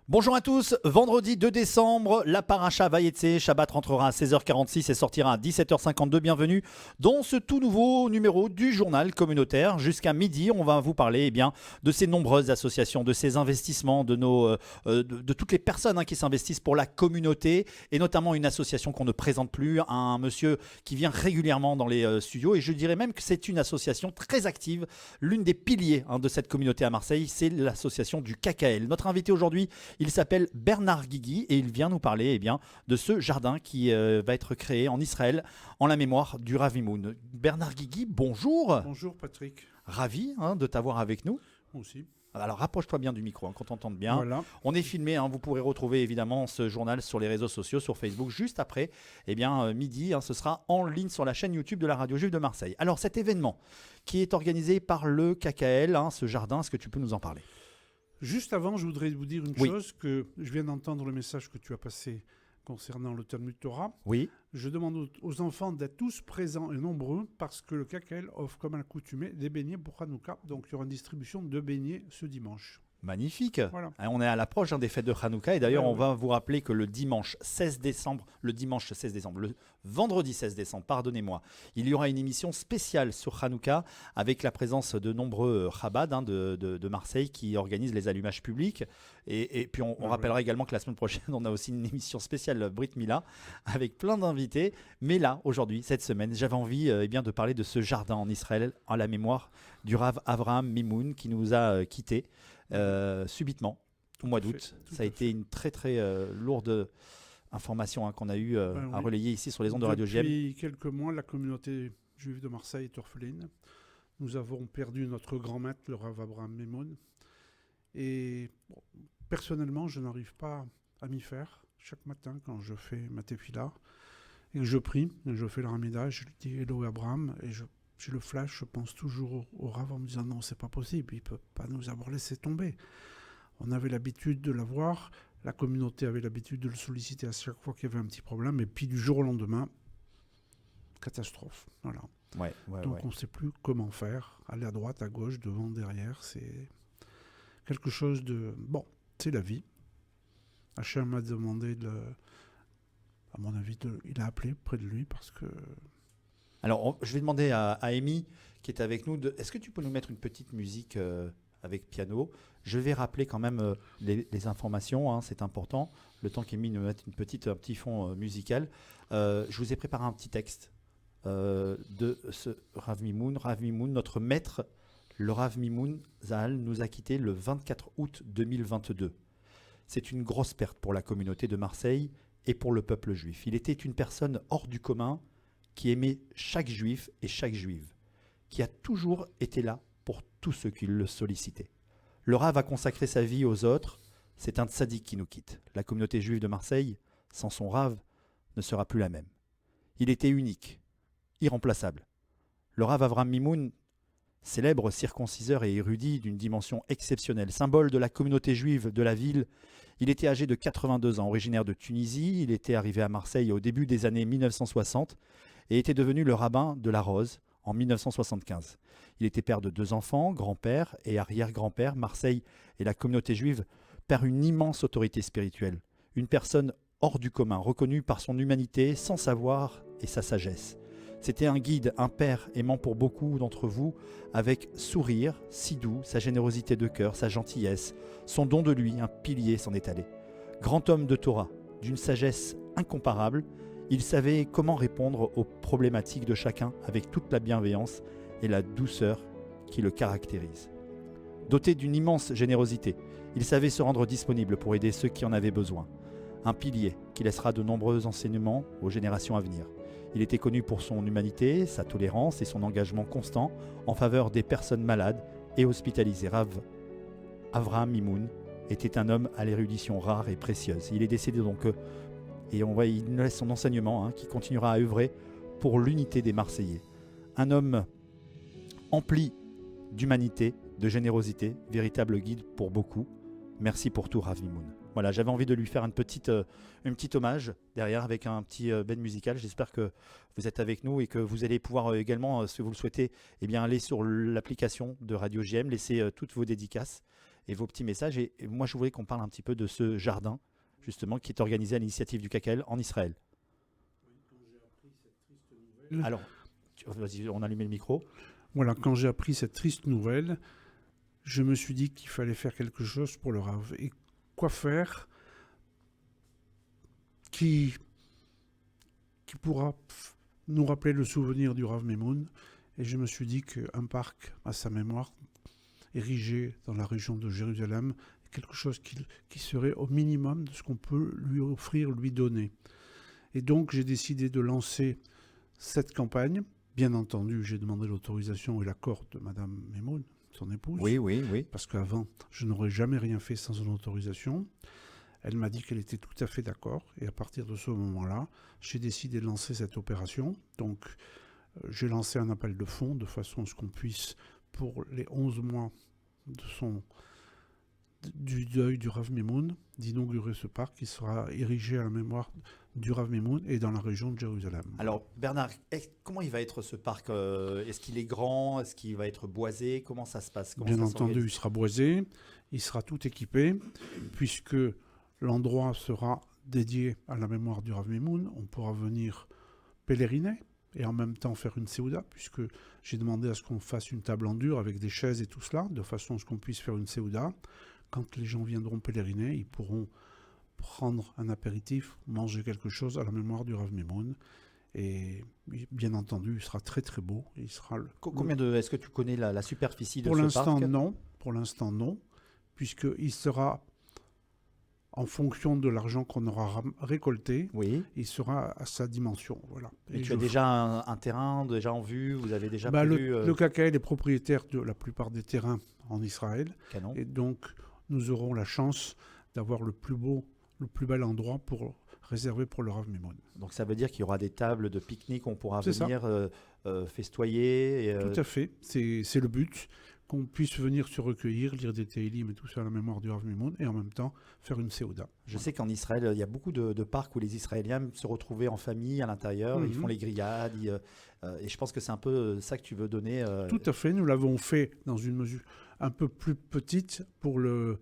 Bonjour à tous, vendredi 2 décembre, la paracha Vayetse, Shabbat rentrera à 16h46 et sortira à 17h52. Bienvenue dans ce tout nouveau numéro du journal communautaire. Jusqu'à midi, on va vous parler de ces nombreuses associations, de ces investissements, de toutes les personnes qui s'investissent pour la communauté et notamment une association qu'on ne présente plus, un monsieur qui vient régulièrement dans les studios et je dirais même que c'est une association très active. L'une des piliers de cette communauté à Marseille, c'est l'association du KKL. Notre invité aujourd'hui, il s'appelle Bernard Guigui et il vient nous parler de ce jardin qui va être créé en Israël en la mémoire du Rav Mimoun. Bernard Guigui, bonjour. Bonjour Patrick. Ravi de t'avoir avec nous. Moi aussi. Alors rapproche-toi bien du micro, qu'on t'entende bien. Voilà. On est filmé, vous pourrez retrouver évidemment ce journal sur les réseaux sociaux, sur Facebook, juste après midi. Ce sera en ligne sur la chaîne YouTube de la Radio Juive de Marseille. Alors cet événement qui est organisé par le KKL, ce jardin, est-ce que tu peux nous en parler ? Juste avant, je voudrais vous dire une Oui. chose, que je viens d'entendre le message que tu as passé concernant le Talmud Torah. Oui. Je demande aux enfants d'être tous présents et nombreux parce que le KKL offre, comme à l'accoutumée, des beignets pour Hanouka. Donc il y aura une distribution de beignets ce dimanche. Magnifique. Voilà. On est à l'approche des fêtes de Hanouka et d'ailleurs Ouais, on va vous rappeler que le vendredi 16 décembre, pardonnez-moi, il y aura une émission spéciale sur Hanouka avec la présence de nombreux Chabad de Marseille qui organisent les allumages publics et puis on rappellera également que la semaine prochaine on a aussi une émission spéciale Brit Mila avec plein d'invités. Mais là aujourd'hui, cette semaine, j'avais envie de parler de ce jardin en Israël en la mémoire du Rav Avraham Mimoun qui nous a quittés subitement au mois d'août. Ça a été une très très lourde information qu'on a eu à relayer ici sur les ondes de Radio GM. Depuis quelques mois, la communauté juive de Marseille est orpheline. Nous avons perdu notre grand maître, le Rav Avraham Mimoun. Et personnellement, je n'arrive pas à m'y faire. Chaque matin, quand je fais ma tefila et que je prie, et je fais le Ramida, je lui dis Hello Abraham, et j'ai le flash, je pense toujours au Rav en me disant non, c'est pas possible, il peut pas nous avoir laissé tomber. On avait l'habitude de l'avoir, la communauté avait l'habitude de le solliciter à chaque fois qu'il y avait un petit problème, et puis du jour au lendemain, catastrophe. Voilà. Donc on ne sait plus comment faire, aller à droite, à gauche, devant, derrière, c'est quelque chose de... Bon, c'est la vie. Hachem m'a demandé à mon avis, il a appelé près de lui parce que... Alors, je vais demander à Amy, qui est avec nous, est-ce que tu peux nous mettre une petite musique avec piano ? Je vais rappeler quand même les informations, c'est important. Le temps qu'Amy nous mette un petit fond musical. Je vous ai préparé un petit texte de ce Rav Mimoun. Rav Mimoun, notre maître, le Rav Mimoun Zahal, nous a quittés le 24 août 2022. C'est une grosse perte pour la communauté de Marseille et pour le peuple juif. Il était une personne hors du commun, qui aimait chaque juif et chaque juive, qui a toujours été là pour tous ceux qui le sollicitaient. Le Rav a consacré sa vie aux autres, c'est un tzaddik qui nous quitte. La communauté juive de Marseille, sans son Rav, ne sera plus la même. Il était unique, irremplaçable. Le Rav Avraham Mimoun, célèbre circonciseur et érudit d'une dimension exceptionnelle, symbole de la communauté juive de la ville, il était âgé de 82 ans, originaire de Tunisie, il était arrivé à Marseille au début des années 1960, et était devenu le rabbin de la Rose en 1975. Il était père de 2 enfants, grand-père et arrière-grand-père. Marseille et la communauté juive perd une immense autorité spirituelle. Une personne hors du commun, reconnue par son humanité, son savoir et sa sagesse. C'était un guide, un père aimant pour beaucoup d'entre vous, avec sourire, si doux, sa générosité de cœur, sa gentillesse, son don de lui, un pilier s'en est allé. Grand homme de Torah, d'une sagesse incomparable, il savait comment répondre aux problématiques de chacun avec toute la bienveillance et la douceur qui le caractérisent. Doté d'une immense générosité, il savait se rendre disponible pour aider ceux qui en avaient besoin. Un pilier qui laissera de nombreux enseignements aux générations à venir. Il était connu pour son humanité, sa tolérance et son engagement constant en faveur des personnes malades et hospitalisées. Rav Avraham Mimoun était un homme à l'érudition rare et précieuse. Il est décédé donc et il nous laisse son enseignement qui continuera à œuvrer pour l'unité des Marseillais. Un homme empli d'humanité, de générosité, véritable guide pour beaucoup. Merci pour tout, Rav Mimoun. Voilà, j'avais envie de lui faire un petit hommage derrière avec un petit bed musical. J'espère que vous êtes avec nous et que vous allez pouvoir également, si vous le souhaitez, aller sur l'application de Radio GM, laisser toutes vos dédicaces et vos petits messages. Et moi, je voulais qu'on parle un petit peu de ce jardin, justement, qui est organisé à l'initiative du KKL en Israël. Alors, vas-y, on a allumé le micro. Voilà, quand j'ai appris cette triste nouvelle, je me suis dit qu'il fallait faire quelque chose pour le Rav. Et quoi faire qui pourra nous rappeler le souvenir du Rav Meimoun. Et je me suis dit qu'un parc à sa mémoire, érigé dans la région de Jérusalem, est quelque chose qui serait au minimum de ce qu'on peut lui offrir, lui donner. Et donc j'ai décidé de lancer cette campagne. Bien entendu, j'ai demandé l'autorisation et l'accord de Madame Meimoun, son épouse. Oui. Parce qu'avant, je n'aurais jamais rien fait sans son autorisation. Elle m'a dit qu'elle était tout à fait d'accord. Et à partir de ce moment-là, j'ai décidé de lancer cette opération. Donc, j'ai lancé un appel de fonds de façon à ce qu'on puisse, pour les 11 mois du deuil du Rav Meimoun, d'inaugurer ce parc qui sera érigé à la mémoire du Rav Meimoun et dans la région de Jérusalem. Alors, Bernard, comment il va être ce parc? Est-ce qu'il est grand? Est-ce qu'il va être boisé? Comment ça se passe? Bien entendu, il sera boisé, il sera tout équipé, puisque l'endroit sera dédié à la mémoire du Rav Meimoun. On pourra venir pèleriner et en même temps faire une séouda, puisque j'ai demandé à ce qu'on fasse une table en dur avec des chaises et tout cela, de façon à ce qu'on puisse faire une séouda. Quand les gens viendront pèleriner, ils pourront prendre un apéritif, manger quelque chose à la mémoire du Rav Meimoun. Et bien entendu, il sera très très beau. Il sera Est-ce que tu connais la superficie de pour ce parc? Pour l'instant, non, puisqu'il sera en fonction de l'argent qu'on aura récolté, oui. Il sera à sa dimension. Voilà. Et tu as déjà un terrain déjà en vue? Vous avez déjà prévu, le KKL est propriétaire de la plupart des terrains en Israël. Canon. Et donc, nous aurons la chance d'avoir le plus bel endroit réservé pour le Rav Meimoun. Donc ça veut dire qu'il y aura des tables de pique-nique, on pourra venir festoyer. Tout à fait, c'est le but, qu'on puisse venir se recueillir, lire des Teilim et tout ça à la mémoire du Rav Meimoun, et en même temps faire une séouda. Je sais qu'en Israël, il y a beaucoup de parcs où les Israéliens se retrouvaient en famille à l'intérieur, ils font les grillades, et je pense que c'est un peu ça que tu veux donner. Tout à fait, nous l'avons fait dans une mesure un peu plus petite pour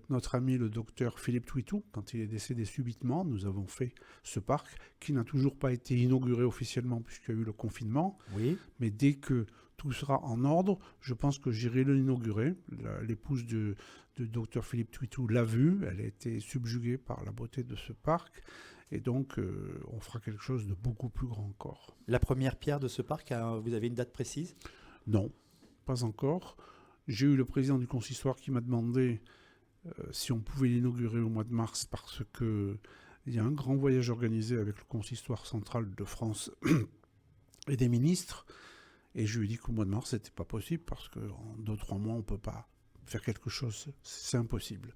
notre ami le docteur Philippe Twitou. Quand il est décédé subitement, nous avons fait ce parc qui n'a toujours pas été inauguré officiellement puisqu'il y a eu le confinement. Oui. Mais dès que tout sera en ordre, je pense que j'irai l'inaugurer. L'épouse du docteur Philippe Twitou l'a vu, elle a été subjuguée par la beauté de ce parc. Et donc, on fera quelque chose de beaucoup plus grand encore. La première pierre de ce parc, vous avez une date précise? Non, pas encore. J'ai eu le président du consistoire qui m'a demandé si on pouvait l'inaugurer au mois de mars parce qu'il y a un grand voyage organisé avec le consistoire central de France et des ministres. Et je lui ai dit qu'au mois de mars, ce n'était pas possible parce qu'en 2-3 mois, on ne peut pas faire quelque chose. C'est impossible.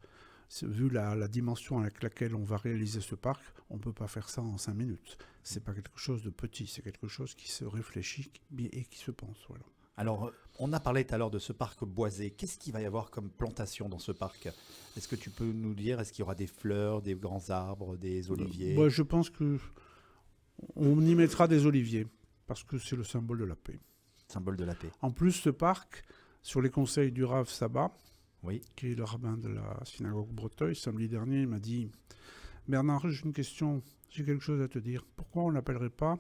Vu la dimension avec laquelle on va réaliser ce parc, on ne peut pas faire ça en 5 minutes. Ce n'est pas quelque chose de petit, c'est quelque chose qui se réfléchit et qui se pense. Voilà. Alors, on a parlé tout à l'heure de ce parc boisé. Qu'est-ce qu'il va y avoir comme plantation dans ce parc? Est-ce que tu peux nous dire, est-ce qu'il y aura des fleurs, des grands arbres, des oliviers? Je pense qu'on y mettra des oliviers, parce que c'est le symbole de la paix. Symbole de la paix. En plus, ce parc, sur les conseils du Rav Saba, oui, qui est le rabbin de la synagogue Breteuil, samedi dernier, il m'a dit « Bernard, j'ai une question, j'ai quelque chose à te dire. Pourquoi on n'appellerait pas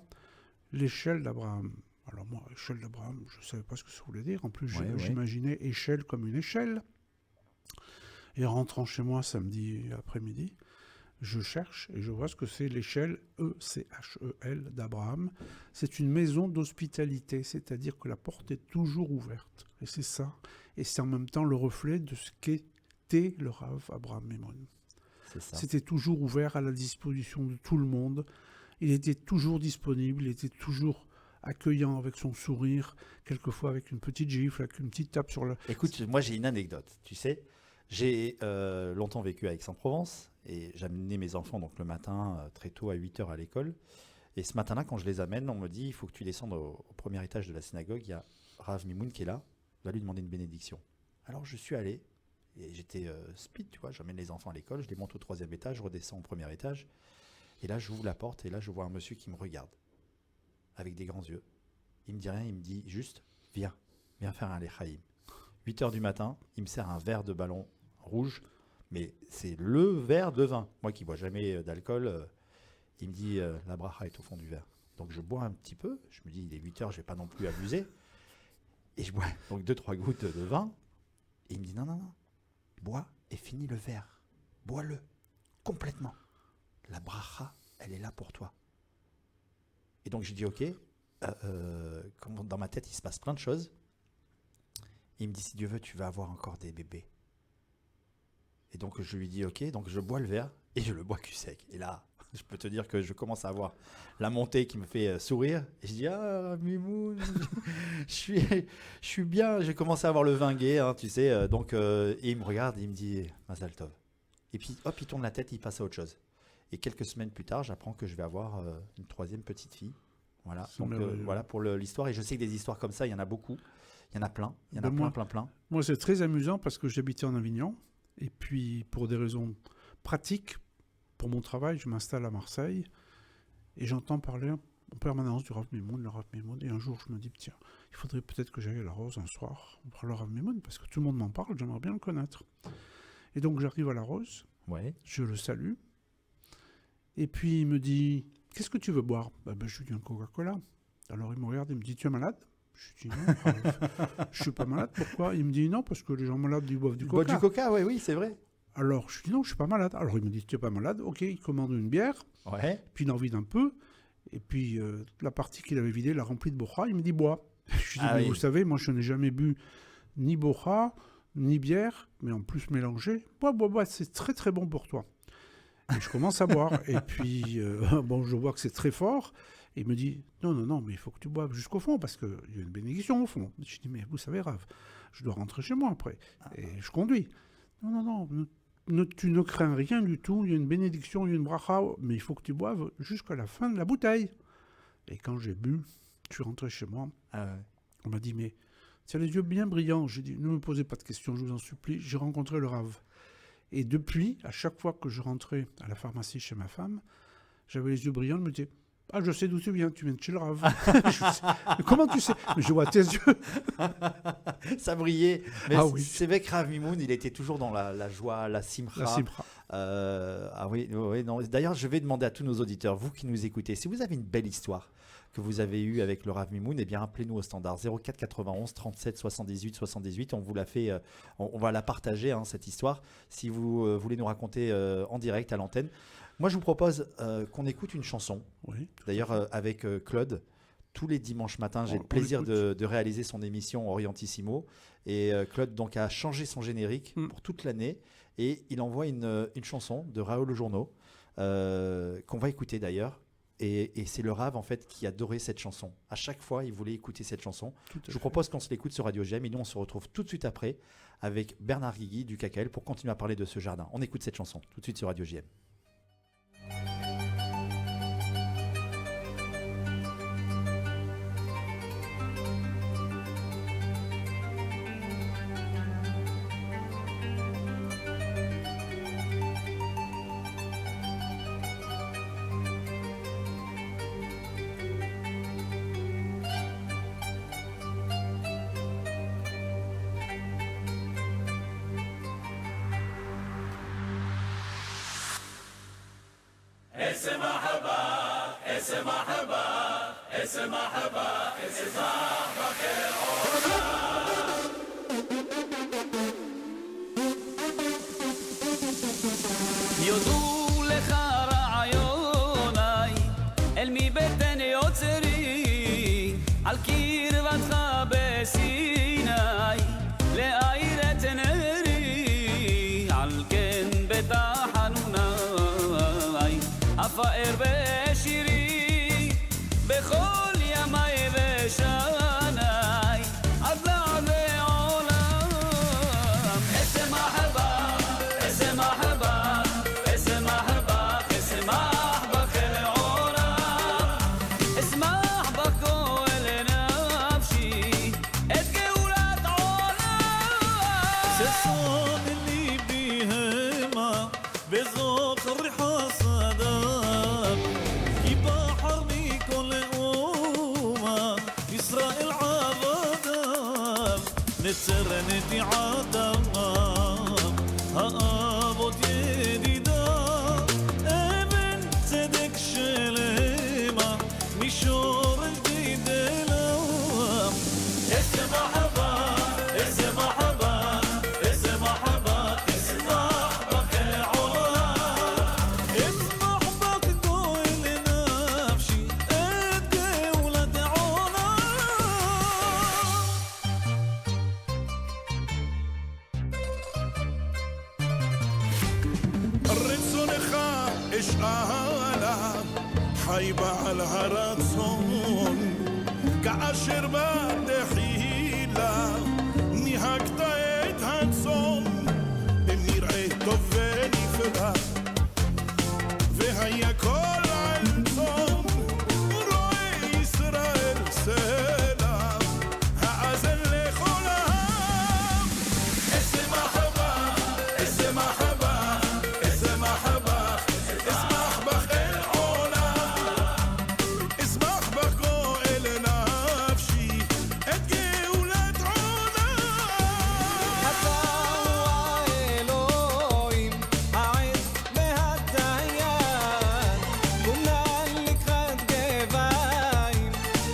l'échelle d'Abraham ?» Alors moi, échelle d'Abraham, je ne savais pas ce que ça voulait dire. En plus, j'imaginais échelle comme une échelle. Et en rentrant chez moi samedi après-midi, je cherche et je vois ce que c'est l'échelle ECHEL d'Abraham. C'est une maison d'hospitalité, c'est-à-dire que la porte est toujours ouverte. Et c'est ça. Et c'est en même temps le reflet de ce qu'était le Rav Abraham Meimoun. C'est ça. C'était toujours ouvert à la disposition de tout le monde. Il était toujours disponible, il était toujours accueillant avec son sourire, quelquefois avec une petite gifle, avec une petite tape sur le... Écoute, moi j'ai une anecdote, tu sais. J'ai longtemps vécu à Aix-en-Provence et j'amenais mes enfants donc le matin très tôt à 8h à l'école. Et ce matin-là, quand je les amène, on me dit il faut que tu descendes au premier étage de la synagogue. Il y a Rav Meimoun qui est là, on va lui demander une bénédiction. Alors je suis allé et j'étais speed, tu vois. J'amène les enfants à l'école, je les monte au 3e étage, je redescends au premier étage. Et là, j'ouvre la porte et là, je vois un monsieur qui me regarde avec des grands yeux. Il me dit rien, il me dit juste viens faire un lechaïm. 8h du matin, il me sert un verre de ballon rouge, mais c'est le verre de vin. Moi qui ne bois jamais d'alcool, il me dit la bracha est au fond du verre. Donc je bois un petit peu, je me dis il est 8 heures, je ne vais pas non plus abuser. Et je bois donc 2-3 gouttes de vin. Et il me dit non, bois et finis le verre. Bois-le complètement. La bracha, elle est là pour toi. Et donc j'ai dit ok, dans ma tête il se passe plein de choses. Et il me dit si Dieu veut tu vas avoir encore des bébés. Et donc je lui dis ok, donc je bois le verre et je le bois cul sec. Et là, je peux te dire que je commence à avoir la montée qui me fait sourire. Et je dis ah Mimoun, je suis bien. J'ai commencé à avoir le vin gai, hein, tu sais. Et il me regarde et il me dit Mazal Tov. Et puis hop, il tourne la tête, il passe à autre chose. Et quelques semaines plus tard, j'apprends que je vais avoir une 3e petite fille. Voilà. Donc voilà pour l'histoire. Et je sais que des histoires comme ça, il y en a beaucoup. Il y en a plein. Il y en a plein. Moi, c'est très amusant parce que j'habitais en Avignon. Et puis, pour des raisons pratiques, pour mon travail, je m'installe à Marseille. Et j'entends parler en permanence du Rav Mimoun, le Rav Mimoun. Et un jour, je me dis, tiens, il faudrait peut-être que j'aille à la Rose un soir voir le Rav Mimoun parce que tout le monde m'en parle, j'aimerais bien le connaître. Et donc, j'arrive à la Rose. Ouais. Je le salue. Et puis, il me dit, qu'est-ce que tu veux boire ? Je lui dis un Coca-Cola. Alors, il me regarde, il me dit, tu es malade ? Je dis non, je suis pas malade. Pourquoi ? Il me dit non, parce que les gens malades ils boivent du Coca. Du Coca, oui, c'est vrai. Alors je dis non, je suis pas malade. Alors il me dit tu es pas malade. Ok, il commande une bière. Ouais. Puis il en vide un peu. Et puis la partie qu'il avait vidée, il l'a remplie de Bocha. Il me dit bois. Je dis mais vous savez, moi je n'ai jamais bu ni Bocha ni bière, mais en plus mélangé. Bois, c'est très très bon pour toi. Et je commence à boire. Et puis je vois que c'est très fort. Et il me dit, non, mais il faut que tu boives jusqu'au fond, parce qu'il y a une bénédiction au fond. Je dis, mais vous savez, Rav, je dois rentrer chez moi après. Et je conduis. Non, tu ne crains rien du tout, il y a une bénédiction, il y a une bracha, mais il faut que tu boives jusqu'à la fin de la bouteille. Et quand j'ai bu, je suis rentré chez moi. On m'a dit, mais tu as les yeux bien brillants. J'ai dit, ne me posez pas de questions, je vous en supplie. J'ai rencontré le Rav. Et depuis, à chaque fois que je rentrais à la pharmacie chez ma femme, j'avais les yeux brillants, je me disais, ah, je sais d'où tu viens de chez le Rav. Mais comment tu sais ? Mais je vois tes yeux. Ça brillait. Mais oui. C'est vrai que Rav Mimoun, il était toujours dans la joie, la simcha. La simcha. Oui, non. D'ailleurs, je vais demander à tous nos auditeurs, vous qui nous écoutez, si vous avez une belle histoire que vous avez eue avec le Rav Mimoun, eh bien, appelez-nous au standard 04 91 37 78 78. On vous l'a fait, on va la partager, hein, cette histoire, si vous voulez nous raconter en direct à l'antenne. Moi, je vous propose qu'on écoute une chanson. Oui. D'ailleurs, avec Claude, tous les dimanches matins, j'ai le plaisir de réaliser son émission Orientissimo. Et Claude donc, a changé son générique pour toute l'année. Et il envoie une chanson de Raoul Journeau, qu'on va écouter d'ailleurs. Et c'est le Rav en fait, qui adorait cette chanson. À chaque fois, il voulait écouter cette chanson. Je vous propose qu'on se l'écoute sur Radio JM. Et nous, on se retrouve tout de suite après avec Bernard Guigui du KKL pour continuer à parler de ce jardin. On écoute cette chanson tout de suite sur Radio JM. יודו לך רעיוני אל מבטן יוצרי על קרבתך בסיני להאיר את נרי על כן בתחנוני אפאר בשירי בכל ימי ושני עד לעדי עולם איזה מחבה איזה מחבה نتسرنتي عدم שלמה מישור גדיד אלם איזה מחבה איזה מחבה איזה מחבה תשמח בכל עולם אשמח בגדול לנפשי את גאולת עולם רצונך אשאלה חי בעל הרצון כאשר בתחילה ניהגת את הצאן במראה טוב ונפלא והיה כל על צאן רואה ישראל סלע האזן לכל העם איזה מחבה איזה מחבה איזה מחבה אשמח בך אל עולם אשמח בך גואל נפשי את גאולת עולם אתה הוא האלוהים העז והדיין כונן לקראת גבעים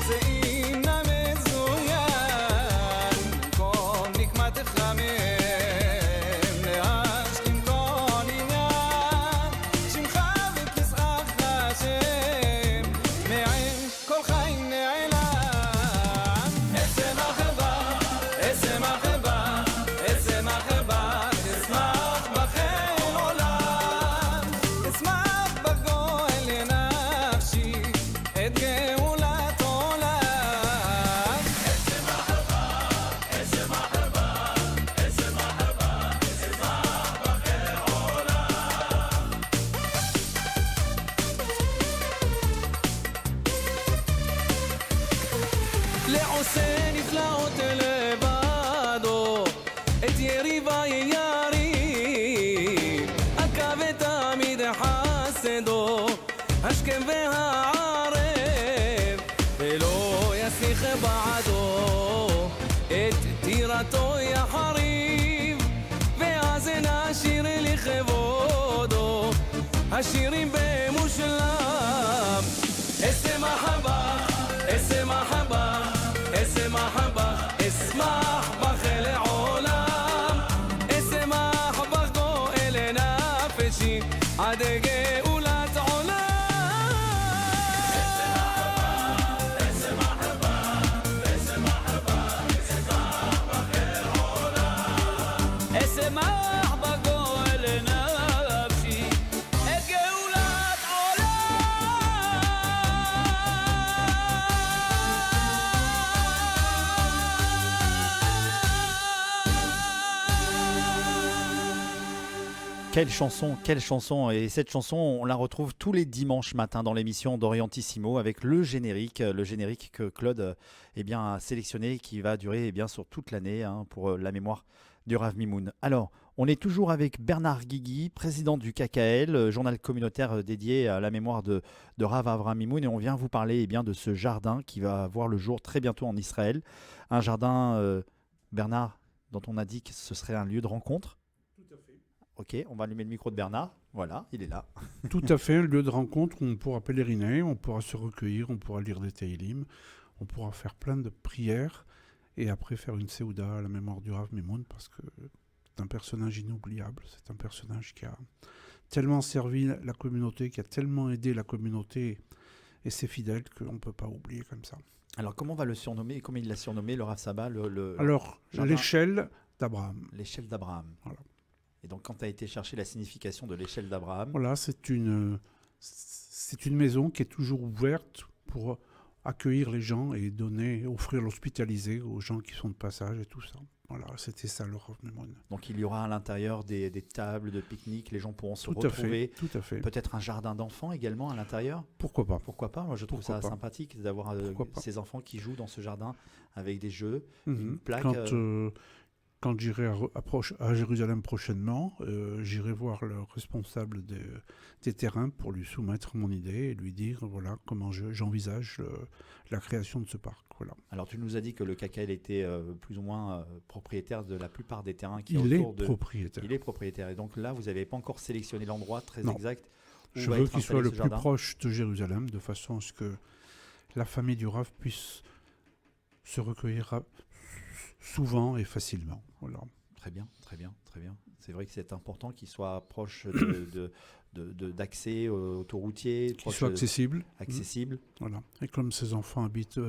זה אינה מזוין כל נקמתך מהם להשלים כל עניין שמך וכסאך השם מעין כל חי נעלם איזה מחבה איזה מחבה איזה מחבה תשמח בכל עולם תשמח בגואל לנפשי את גאולת עולם איזה מחבה איזה מחבה איזה מחבה תשמח בכל עולם לעושה נפלאות לבדו את יריבה יריב עקב תמיד חסדו השכם והערב ולא יסיך בעדו את טירתו יחריב ואזן השיר לכבודו השירים במושלם איזה מחבה איזה מחבה איזה מחבה אשמח בך לעולם איזה מחבה גואל נפשי עד גאולת עולם איזה מחבה איזה מחבה איזה מחבה אשמח בך לעולם איזה מחבה גואל נפשי את גאולת Quelle chanson. Et cette chanson, on la retrouve tous les dimanches matins dans l'émission d'Orientissimo avec le générique que Claude a sélectionné, qui va durer sur toute l'année pour la mémoire du Rav Mimoun. Alors, on est toujours avec Bernard Guigui, président du KKL, journal communautaire dédié à la mémoire de Rav Avraham Mimoun, et on vient vous parler de ce jardin qui va voir le jour très bientôt en Israël. Un jardin, Bernard, dont on a dit que ce serait un lieu de rencontre. Ok, on va allumer le micro de Bernard. Voilà, il est là. Tout à fait, un lieu de rencontre où on pourra pèleriner, on pourra se recueillir, on pourra lire des Teilim, on pourra faire plein de prières et après faire une Séouda à la mémoire du Rav Mimoun parce que c'est un personnage inoubliable, c'est un personnage qui a tellement servi la communauté, qui a tellement aidé la communauté et ses fidèles qu'on ne peut pas oublier comme ça. Alors, comment on va le surnommer? Comment il l'a surnommé, le Rav Saba Alors, jardin? L'échelle d'Abraham. L'échelle d'Abraham. Voilà. Et donc, quand tu as été chercher la signification de l'échelle d'Abraham... Voilà, c'est une maison qui est toujours ouverte pour accueillir les gens et offrir l'hospitalité aux gens qui sont de passage et tout ça. Voilà, c'était ça le Rav Mimoun. Donc il y aura à l'intérieur des tables de pique-nique, les gens pourront se tout retrouver. Tout à fait. Peut-être un jardin d'enfants également à l'intérieur. Pourquoi pas? Pourquoi pas? Moi je trouve ça sympathique d'avoir ces enfants qui jouent dans ce jardin avec des jeux, une plaque. Quand j'irai à Jérusalem prochainement, j'irai voir le responsable des terrains pour lui soumettre mon idée et lui dire voilà comment j'envisage la création de ce parc. Voilà. Alors tu nous as dit que le KKL était plus ou moins propriétaire de la plupart des terrains qui Il autour est propriétaire. Il est propriétaire. Et donc là, vous n'avez pas encore sélectionné l'endroit très Non. exact Je va veux être qu'il soit installé le ce plus jardin? proche de Jérusalem, de façon à ce que la famille du Rav puisse se recueillir souvent et facilement. Voilà. Très bien, très bien, très bien. C'est vrai que c'est important qu'il soit proche d'accès autoroutier, Qu'il proche soit accessible. accessible. Voilà. Et comme ses enfants habitent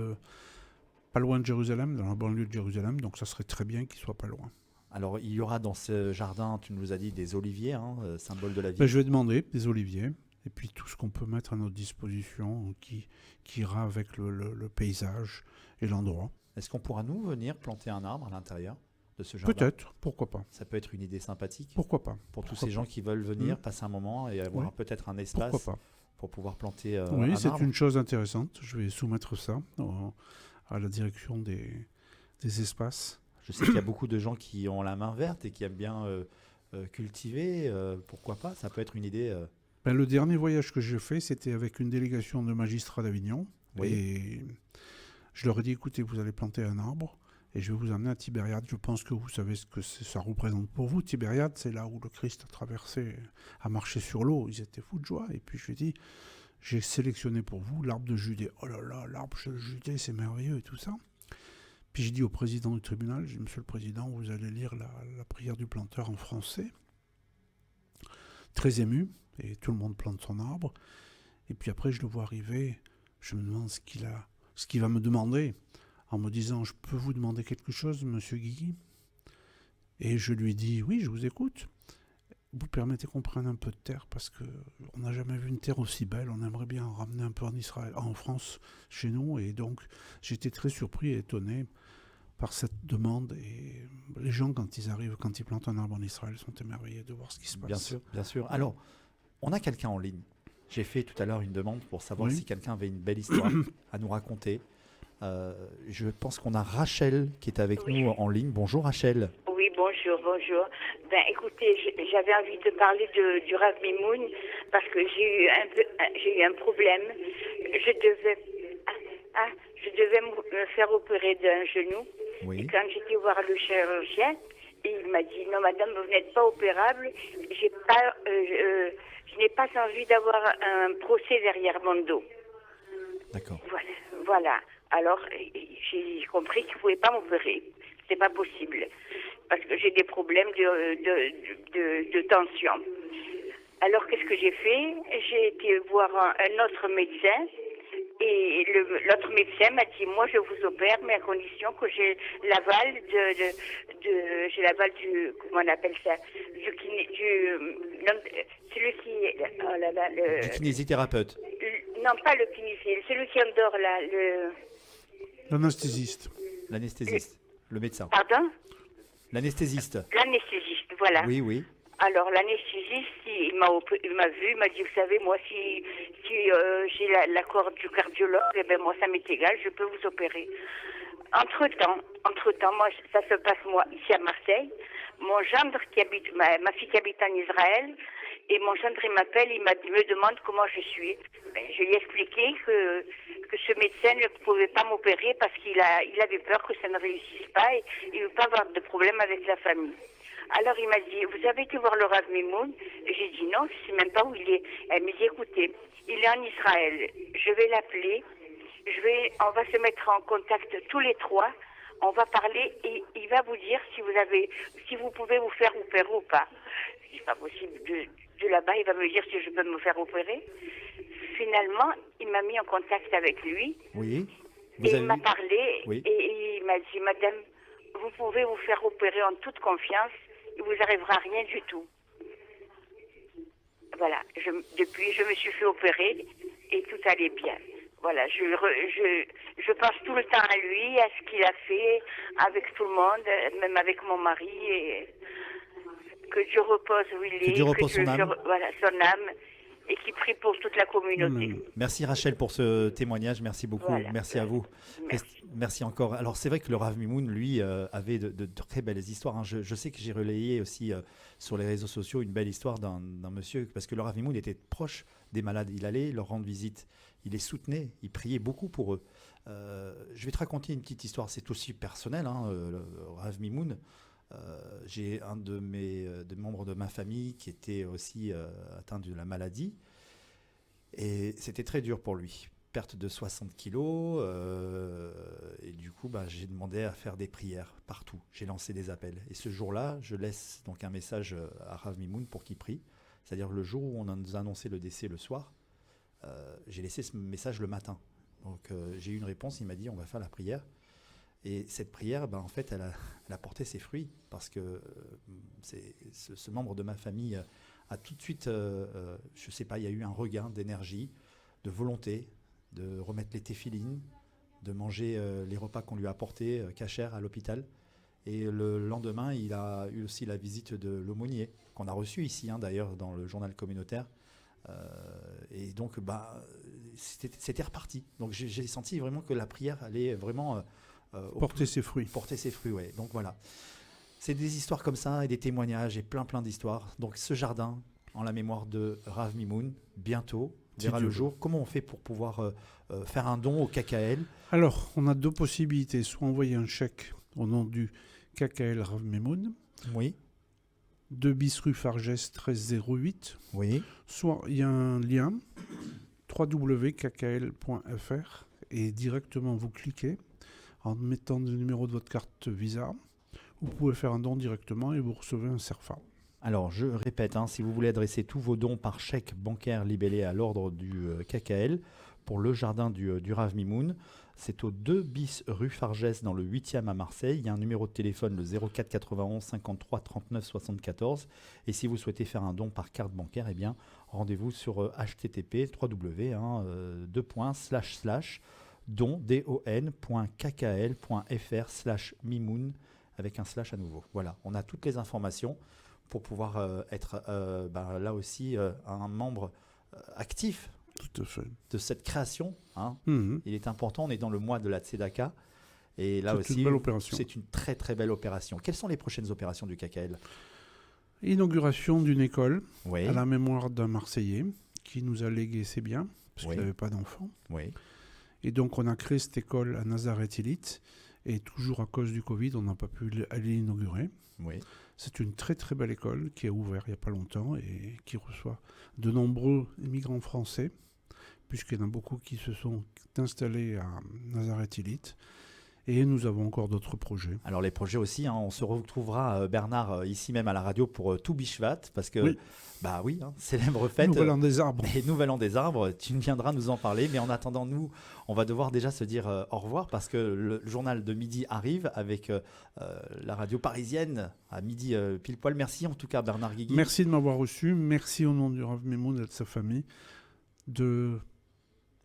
pas loin de Jérusalem, dans la banlieue de Jérusalem, donc ça serait très bien qu'il soit pas loin. Alors, il y aura dans ce jardin, tu nous as dit, des oliviers, hein, symbole de la vie. Ben, je vais demander des oliviers et puis tout ce qu'on peut mettre à notre disposition qui ira avec le paysage et l'endroit. Est-ce qu'on pourra nous venir planter un arbre à l'intérieur de ce jardin? Peut-être, pourquoi pas. Ça peut être une idée sympathique Pourquoi pas. pour tous Pourquoi ces gens qui veulent venir, passer un moment et avoir Oui. peut-être un espace Pourquoi pas. pour pouvoir planter Oui, un c'est arbre. une chose intéressante. Je vais soumettre ça à la direction des espaces. Je sais qu'il y a beaucoup de gens qui ont la main verte et qui aiment bien cultiver. Pourquoi pas? Ça peut être une idée. Ben, le dernier voyage que j'ai fait, c'était avec une délégation de magistrats d'Avignon. Oui. Et je leur ai dit, écoutez, vous allez planter un arbre et je vais vous emmener à Tibériade. Je pense que vous savez ce que ça représente pour vous. Tibériade, c'est là où le Christ a marché sur l'eau. Ils étaient fous de joie. Et puis je lui ai dit, j'ai sélectionné pour vous l'arbre de Judée. Oh là là, l'arbre de Judée, c'est merveilleux et tout ça. Puis j'ai dit au président du tribunal, j'ai dit, monsieur le président, vous allez lire la prière du planteur en français. Très ému, et tout le monde plante son arbre. Et puis après, je le vois arriver, je me demande ce qu'il va me demander, en me disant, je peux vous demander quelque chose, monsieur Guigui? Et je lui dis, oui, je vous écoute. Vous permettez qu'on prenne un peu de terre, parce qu'on n'a jamais vu une terre aussi belle, on aimerait bien en ramener un peu en Israël, en France, chez nous, et donc j'étais très surpris et étonné par cette demande. Et les gens, quand ils arrivent, quand ils plantent un arbre en Israël, sont émerveillés de voir ce qui se passe. Bien sûr, bien sûr. Alors, on a quelqu'un en ligne. J'ai fait tout à l'heure une demande pour savoir Oui. si quelqu'un avait une belle histoire à nous raconter. Je pense qu'on a Rachel qui est avec Oui. nous en ligne. Bonjour Rachel. Oui, bonjour. Ben, écoutez, j'avais envie de parler du Rav Mimoun parce que j'ai eu un problème. Je devais me faire opérer d'un genou. Oui. Et quand j'étais voir le chirurgien, il m'a dit non, madame, vous n'êtes pas opérable. Je n'ai pas envie d'avoir un procès derrière mon dos. D'accord. Voilà. Alors, j'ai compris qu'il ne pouvait pas m'opérer. C'est pas possible. Parce que j'ai des problèmes de tension. Alors, qu'est-ce que j'ai fait? J'ai été voir un autre médecin. Et l'autre médecin m'a dit, moi, je vous opère, mais à condition que j'ai l'aval j'ai l'aval du, comment on appelle ça? Celui qui, oh là là, Du kinésithérapeute. non, pas le kinésien, celui qui endort là, L'anesthésiste. L'anesthésiste. Le médecin. pardon? L'anesthésiste. L'anesthésiste, voilà. Oui, oui. Alors, l'anesthésiste, il m'a vu, il m'a dit, vous savez, moi, si j'ai l'accord du cardiologue, eh ben, moi, ça m'est égal, je peux vous opérer. Entre-temps, moi, ça se passe, moi, ici à Marseille. Mon gendre qui habite, ma fille qui habite en Israël, et mon gendre, il m'appelle, il me demande comment je suis. Ben, je lui ai expliqué que ce médecin ne pouvait pas m'opérer parce qu'il avait peur que ça ne réussisse pas et il ne veut pas avoir de problème avec la famille. Alors il m'a dit, vous avez été voir le Rav Mimoun? J'ai dit non, je ne sais même pas où il est. Elle m'a dit, écoutez, il est en Israël, je vais l'appeler, on va se mettre en contact tous les trois, on va parler et il va vous dire si vous pouvez vous faire opérer ou pas. C'est pas possible, de là-bas, il va me dire si je peux me faire opérer. Finalement, il m'a mis en contact avec lui. Oui. Et il m'a parlé Oui. et il m'a dit, madame, vous pouvez vous faire opérer en toute confiance, il vous arrivera rien du tout. Voilà, depuis je me suis fait opérer et tout allait bien. Voilà, je pense tout le temps à lui, à ce qu'il a fait avec tout le monde, même avec mon mari. Et que Dieu repose où il est, Que Dieu repose son âme. Voilà, son âme, et qui prie pour toute la communauté. Merci Rachel pour ce témoignage, merci beaucoup, Voilà. merci à vous. Merci. Merci encore. Alors c'est vrai que le Rav Mimoun, lui, avait de très belles histoires, hein. Je sais que j'ai relayé aussi sur les réseaux sociaux une belle histoire d'un monsieur, parce que le Rav Mimoun était proche des malades, il allait leur rendre visite, il les soutenait, il priait beaucoup pour eux. Je vais te raconter une petite histoire, c'est aussi personnel, hein, le Rav Mimoun. J'ai un de membres de ma famille qui était aussi atteint de la maladie. Et c'était très dur pour lui. Perte de 60 kilos. Et du coup, j'ai demandé à faire des prières partout. J'ai lancé des appels. Et ce jour-là, je laisse donc un message à Rav Mimoun pour qu'il prie. C'est-à-dire le jour où on nous a annoncé le décès le soir, j'ai laissé ce message le matin. Donc j'ai eu une réponse, il m'a dit on va faire la prière. Et cette prière, en fait, elle a porté ses fruits parce que ce membre de ma famille a tout de suite, je sais pas, il y a eu un regain d'énergie, de volonté, de remettre les téphilines, de manger les repas qu'on lui a apportés cachers à l'hôpital. Et le lendemain, il a eu aussi la visite de l'aumônier, qu'on a reçu ici, d'ailleurs, dans le journal communautaire. Et donc, c'était reparti. Donc, j'ai senti vraiment que la prière allait vraiment Porter ses fruits. Porter ses fruits, ouais. Donc voilà. C'est des histoires comme ça et des témoignages et plein d'histoires. Donc ce jardin, en la mémoire de Rav Mimoun, bientôt, verra le jour. Comment on fait pour pouvoir faire un don au KKL? Alors, on a 2 possibilités. Soit envoyer un chèque au nom du KKL Rav Mimoun, Oui. 2 bis rue Fargès 1308. Oui. Soit il y a un lien, www.kkl.fr, et directement vous cliquez en mettant le numéro de votre carte Visa. Vous pouvez faire un don directement et vous recevez un CERFA. Alors, je répète, si vous voulez adresser tous vos dons par chèque bancaire libellé à l'ordre du KKL pour le jardin du Rav Mimoun, c'est au 2 bis rue Fargès dans le 8e à Marseille. Il y a un numéro de téléphone, le 04 91 53 39 74. Et si vous souhaitez faire un don par carte bancaire, rendez-vous sur http don.kkl.fr/mimoun avec un slash à nouveau. Voilà, on a toutes les informations pour pouvoir être là aussi un membre actif Tout à fait. de cette création. Mhm. Il est important, on est dans le mois de la Tzedaka. Et là C'est aussi, une belle opération. c'est une très très belle opération. Quelles sont les prochaines opérations du KKL? Inauguration d'une école Oui, à la mémoire d'un Marseillais qui nous a légué ses biens, parce Oui. qu'il n'avait pas d'enfant. oui. Et donc, on a créé cette école à Nazareth-Élite. Et toujours à cause du Covid, on n'a pas pu aller l'inaugurer. Oui. C'est une très très belle école qui a ouvert il n'y a pas longtemps et qui reçoit de nombreux immigrants français, puisqu'il y en a beaucoup qui se sont installés à Nazareth-Élite. Et nous avons encore d'autres projets. Alors les projets aussi, on se retrouvera Bernard ici même à la radio pour tout Bishvat, parce que Oui. célèbre fête. Nouvel an des arbres. Et Nouvel An des arbres, tu viendras nous en parler, mais en attendant, nous, on va devoir déjà se dire au revoir parce que le journal de midi arrive avec la radio parisienne à midi pile poil. Merci en tout cas Bernard Guigui. Merci de m'avoir reçu. Merci au nom du Rav Mimoun et de sa famille de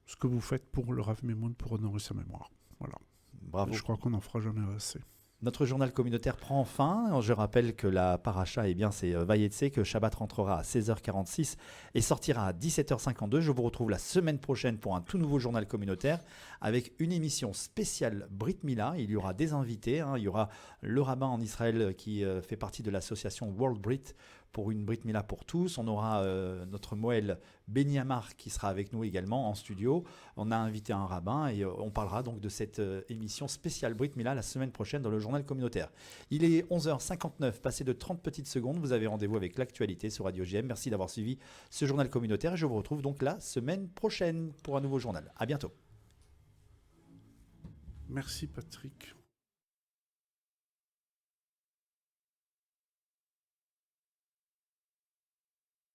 ce que vous faites pour le Rav Mimoun pour honorer sa mémoire. Voilà. Bravo. Je crois qu'on n'en fera jamais assez. Notre journal communautaire prend fin. Je rappelle que la paracha, c'est Vayetse, que Shabbat rentrera à 16h46 et sortira à 17h52. Je vous retrouve la semaine prochaine pour un tout nouveau journal communautaire avec une émission spéciale Brit Mila. Il y aura des invités. Il y aura le rabbin en Israël qui fait partie de l'association World Brit pour une Brit Mila pour tous. On aura notre Moël Benny Amar qui sera avec nous également en studio. On a invité un rabbin et on parlera donc de cette émission spéciale Brit Mila la semaine prochaine dans le journal communautaire. Il est 11h59, passé de 30 petites secondes. Vous avez rendez-vous avec l'actualité sur Radio JM. Merci d'avoir suivi ce journal communautaire et je vous retrouve donc la semaine prochaine pour un nouveau journal. À bientôt. Merci Patrick.